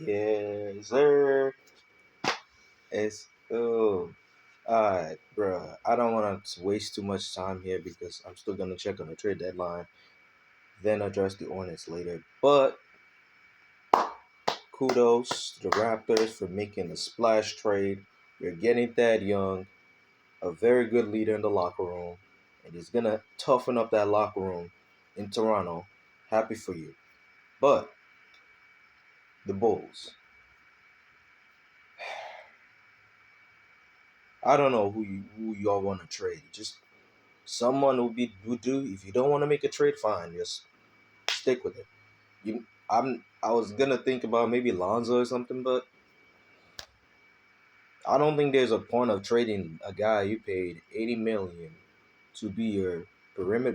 Yes, sir. It's alright, bruh. I don't want to waste too much time here because I'm still gonna check on the trade deadline, then address the Hornets later. But kudos to the Raptors for making a splash trade. You're getting Thad Young, a very good leader in the locker room, and he's gonna toughen up that locker room in Toronto. Happy for you. But the Bulls. I don't know who y'all want to trade. Just someone would do. If you don't want to make a trade, fine. Just stick with it. I was gonna think about maybe Lonzo or something, but I don't think there's a point of trading a guy you paid 80 million to be your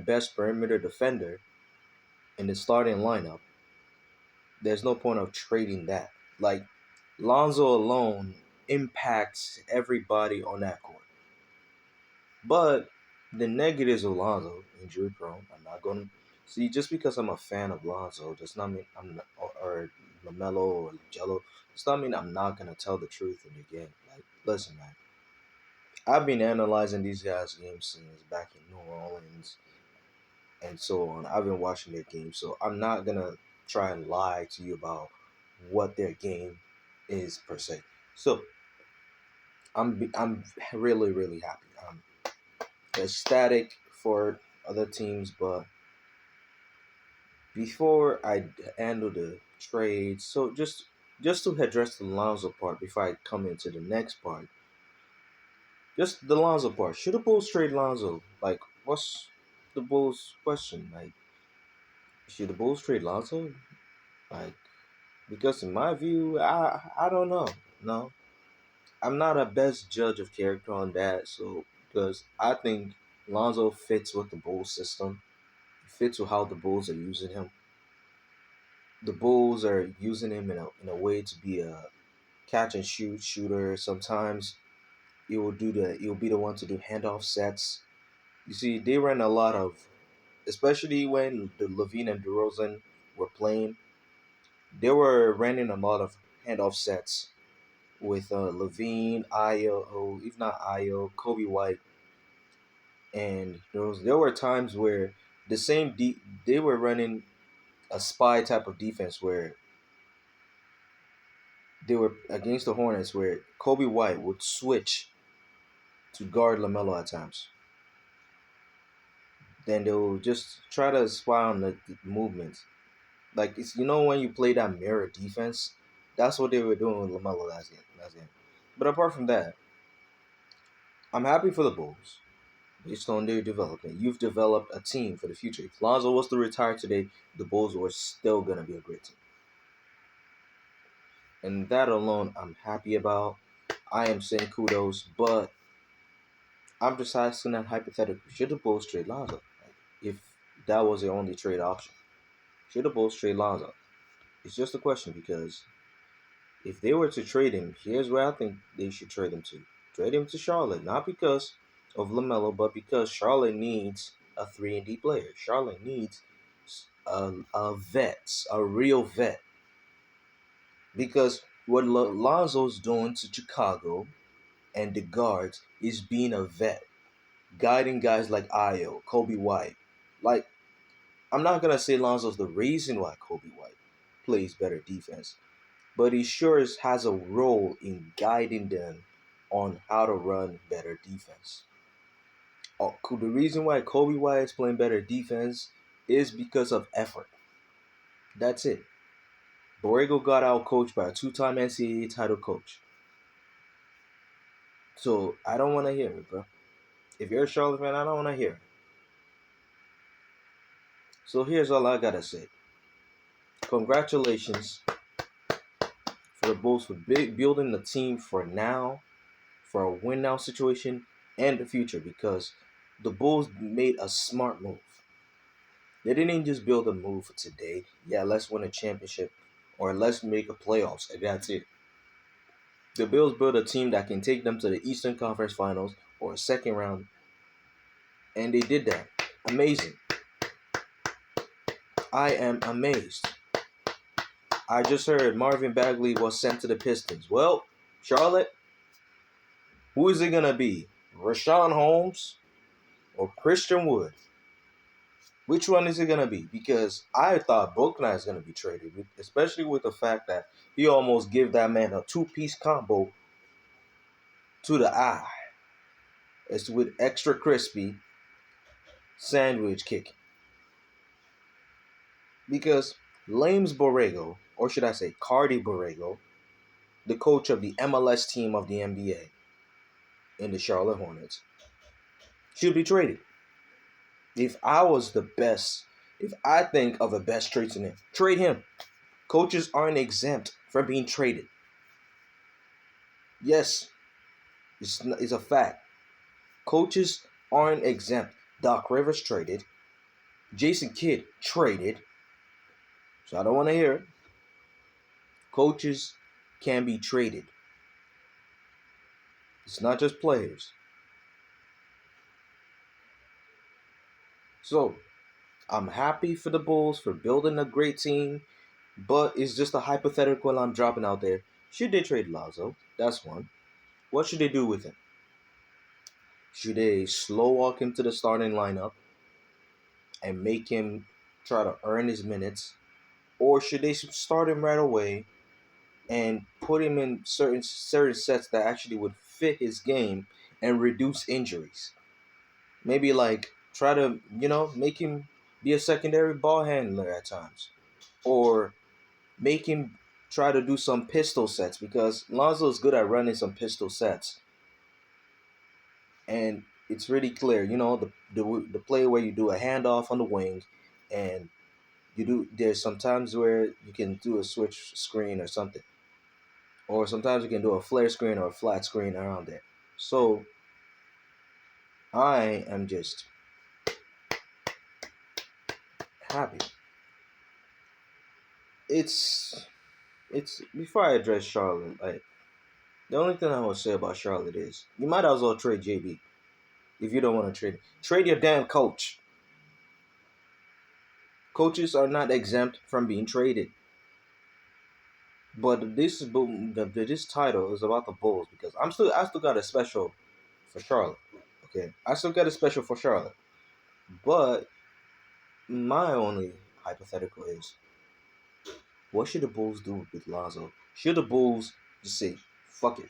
best perimeter defender in the starting lineup. There's no point of trading that. Like Lonzo alone impacts everybody on that court. But the negatives of Lonzo, injury prone. I'm not going to see just because I'm a fan of Lonzo does not mean I'm not, or Lamelo or Jello. Does not mean I'm not going to tell the truth in the game. Like, listen, man, I've been analyzing these guys' games since back in New Orleans and so on. I've been watching their games, so I'm not gonna try and lie to you about what their game is per se. So I'm really happy. I'm ecstatic for other teams, but before I handle the trade, so just to address the Lonzo part before I come into the next part, just the Lonzo part. Should the Bulls trade Lonzo? Like, what's the Bulls' question? Like, should the Bulls trade Lonzo? Like, because in my view, I don't know. No, I'm not a best judge of character on that. So because I think Lonzo fits with the Bulls system, fits with how the Bulls are using him. The Bulls are using him in a way to be a catch and shoot shooter. Sometimes he'll be the one to do handoff sets. You see, they ran a lot of, especially when the Levine and DeRozan were playing. They were running a lot of handoff sets with Levine, Io, if not Io, Kobe White, and there were times where they were running a spy type of defense where they were against the Hornets where Kobe White would switch to guard LaMelo at times. Then they'll just try to spy on the movements. Like it's when you play that mirror defense, that's what they were doing with LaMelo last game. But apart from that, I'm happy for the Bulls. Based on their development, you've developed a team for the future. If Lonzo was to retire today, the Bulls were still gonna be a great team. And that alone I'm happy about. I am saying kudos, but I'm just asking that hypothetically. Should the Bulls trade Lonzo? Like, if that was their only trade option. Should the Bulls trade Lonzo? It's just a question because if they were to trade him, here's where I think they should trade him to. Trade him to Charlotte, not because of LaMelo, but because Charlotte needs a 3-and-D player. Charlotte needs a vet, a real vet. Because what Lonzo's doing to Chicago and the guards is being a vet, guiding guys like Io, Kobe White. Like, I'm not going to say Lonzo's the reason why Kobe White plays better defense, but he sure has a role in guiding them on how to run better defense. The reason why Kobe White is playing better defense is because of effort. That's it. Borrego got out coached by a two-time NCAA title coach. So I don't want to hear it, bro. If you're a Charlotte fan, I don't want to hear it. So here's all I gotta say. Congratulations for the Bulls for building the team for now, for a win now situation, and the future because the Bulls made a smart move. They didn't just build a move for today. Yeah, let's win a championship or let's make a playoffs, and that's it. The Bills built a team that can take them to the Eastern Conference Finals or a second round, and they did that. Amazing. I am amazed. I just heard Marvin Bagley was sent to the Pistons. Well, Charlotte, who is it gonna be? Rashawn Holmes or Christian Wood? Which one is it gonna be? Because I thought Bouknight is gonna be traded, especially with the fact that he almost gave that man a two-piece combo to the eye. It's with extra crispy sandwich kicking. Because Lames Borrego, or should I say Cardi Borrego, the coach of the MLS team of the NBA in the Charlotte Hornets, should be traded. If I was the best, if I think of a best trade to name, trade him. Coaches aren't exempt from being traded. Yes, it's a fact. Coaches aren't exempt. Doc Rivers traded. Jason Kidd traded. So I don't want to hear it. Coaches can be traded. It's not just players. So I'm happy for the Bulls for building a great team, but it's just a hypothetical I'm dropping out there. Should they trade Lonzo? That's one. What should they do with him? Should they slow walk him to the starting lineup and make him try to earn his minutes? Or should they start him right away and put him in certain sets that actually would fit his game and reduce injuries? Maybe like try to, make him be a secondary ball handler at times. Or make him try to do some pistol sets because Lonzo is good at running some pistol sets. And it's really clear, the play where you do a handoff on the wing and there's sometimes where you can do a switch screen or something. Or sometimes you can do a flare screen or a flat screen around there. So I am just happy. It's before I address Charlotte, like the only thing I want to say about Charlotte is you might as well trade JB if you don't want to trade him. Trade your damn coach. Coaches are not exempt from being traded. But this title is about the Bulls because I still got a special for Charlotte. Okay, I still got a special for Charlotte. But my only hypothetical is, what should the Bulls do with Lonzo? Should the Bulls just say, fuck it,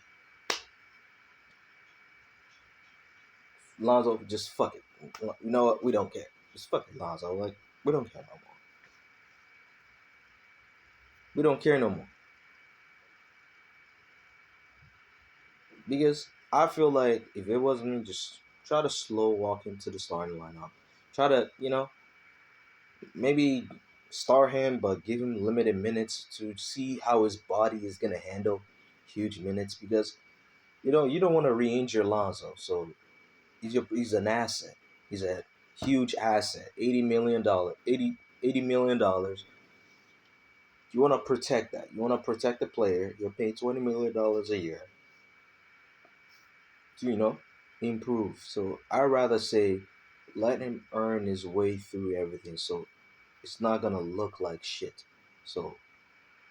Lonzo, just fuck it. You know what? We don't care. Just fuck it, Lonzo. Like we don't care no more. We don't care no more because I feel like if it wasn't me, just try to slow walk into the starting lineup. Try to, maybe start him, but give him limited minutes to see how his body is gonna handle huge minutes because you don't want to re-injure Lonzo. So he's an asset. He's a huge asset. $80 million, 80 $80 million. You want to protect that. You want to protect the player. You're paying $20 million a year to improve. So I rather say let him earn his way through everything. So it's not gonna look like shit. So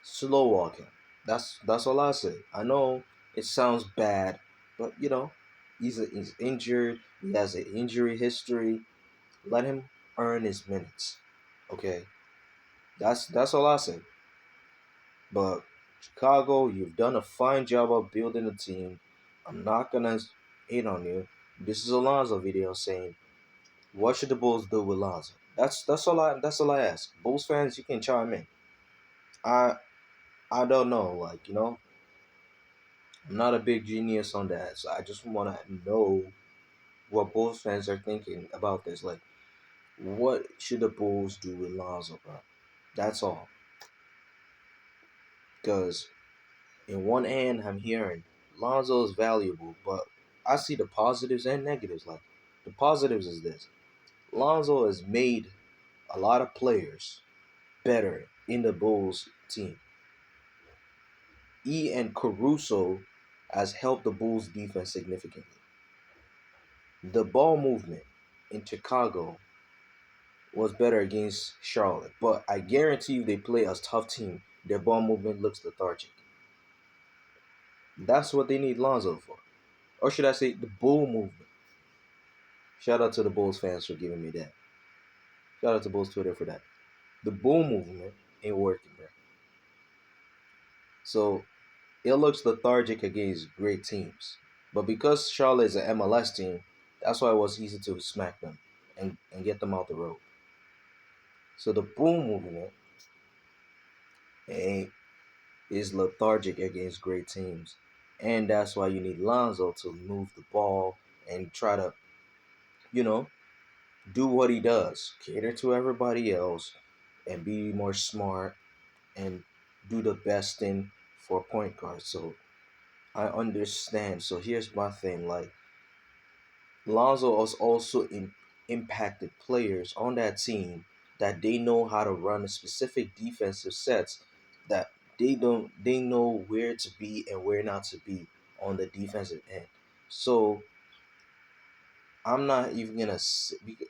slow walking. That's all I say. I know it sounds bad, but he's injured. He has an injury history. Let him earn his minutes. Okay, that's all I say. But Chicago, you've done a fine job of building a team. I'm not gonna hate on you. This is a Lonzo video saying, what should the Bulls do with Lonzo? That's all I ask. Bulls fans, you can chime in. I I don't know, like, I'm not a big genius on that, so I just wanna know what Bulls fans are thinking about this. Like, what should the Bulls do with Lonzo, bro? That's all. Because in one hand, I'm hearing Lonzo is valuable, but I see the positives and negatives. Like, the positives is this: Lonzo has made a lot of players better in the Bulls team. And Caruso has helped the Bulls defense significantly. The ball movement in Chicago was better against Charlotte, but I guarantee you they play a tough team. Their ball movement looks lethargic. That's what they need Lonzo for. Or should I say the bull movement? Shout out to the Bulls fans for giving me that. Shout out to Bulls Twitter for that. The bull movement ain't working, bro. So it looks lethargic against great teams. But because Charlotte is an MLS team, that's why it was easy to smack them and get them out the road. So the bull movement ain't is lethargic against great teams. And that's why you need Lonzo to move the ball and try to, you know, do what he does, cater to everybody else, and be more smart and do the best thing for point guard. So I understand. So here's my thing: like Lonzo has also impacted players on that team that they know how to run specific defensive sets that they know where to be and where not to be on the defensive end. So I'm not even gonna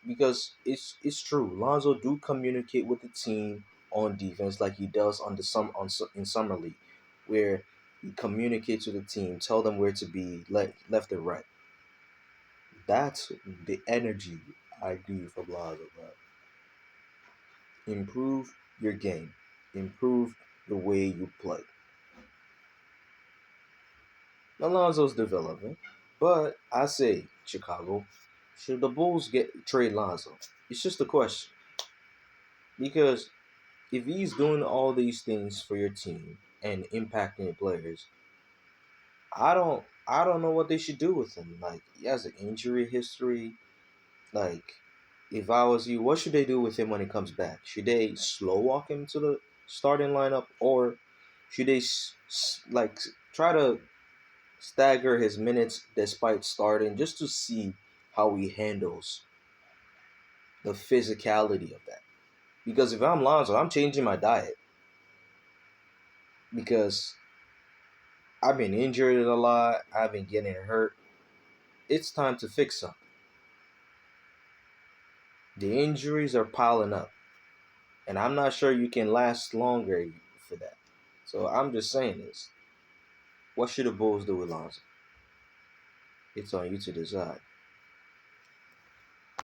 because it's true. Lonzo do communicate with the team on defense like he does on the in summer league, where he communicates with the team, tell them where to be, left and right. That's the energy I do from Lonzo, bro. Improve your game, improve the way you play. Alonzo's developing, but I say Chicago, should the Bulls get trade Lonzo? It's just a question because if he's doing all these things for your team and impacting your players, I don't know what they should do with him. Like he has an injury history. Like if I was you, what should they do with him when he comes back? Should they slow walk him to the starting lineup, or should they like try to stagger his minutes despite starting just to see how he handles the physicality of that? Because if I'm Lonzo, I'm changing my diet because I've been injured a lot. I've been getting hurt. It's time to fix something. The injuries are piling up, and I'm not sure you can last longer for that. So I'm just saying this. What should the Bulls do with Lonzo? It's on you to decide.